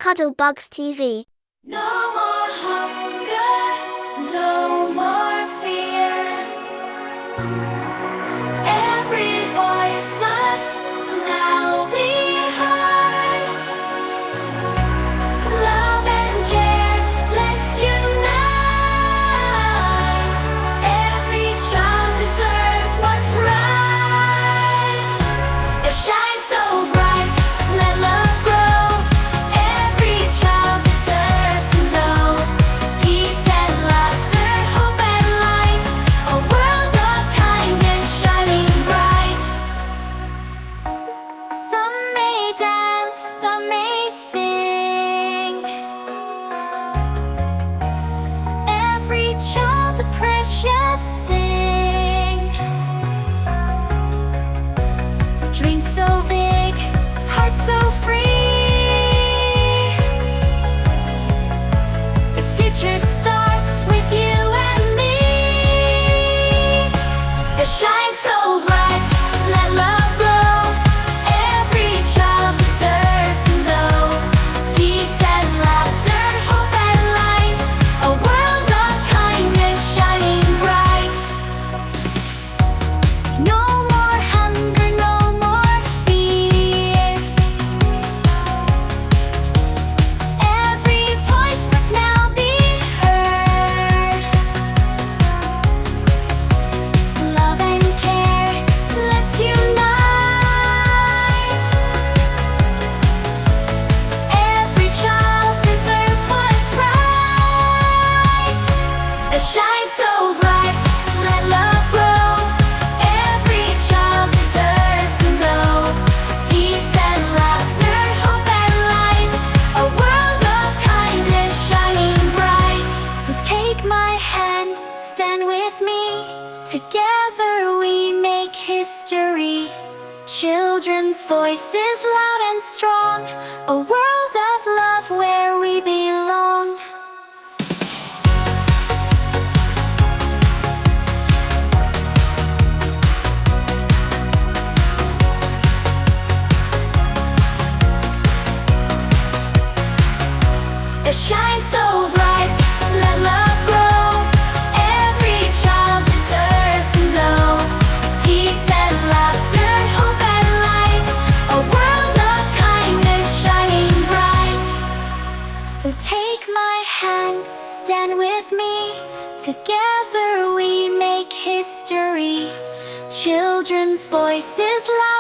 Cuddle Bugs TV. No more hunger, no more fear. Every voice must now be heard. Love and care, let's unite. Every child deserves what's right. It shines so bright, let love grow. Every child deserves to know peace and laughter, hope and light. A world of kindness shining bright. Some may dance, some may sing. Every child a precious thing. Dreams so big, heart so free. The future starts with you and me. It shines so bright, let love grow. Every child deserves to know peace and laughter, hope and light. A world of kindness shining bright. No more hunger, no more fear. Every voice must now be heard. Love and care, let's unite. Every child deserves what's right. It shines so bright, let love grow. Every child deserves to know peace and laughter, hope and light. A world of kindness shining bright. So take my hand, stand with me. Together we make history. Children's voices loud and strong. A world of love where we belong. It shines so bright, let love grow. Every child deserves to know peace and laughter, hope and light. A world of kindness shining bright. So take my hand, stand with me. Together we make history. Children's voices loud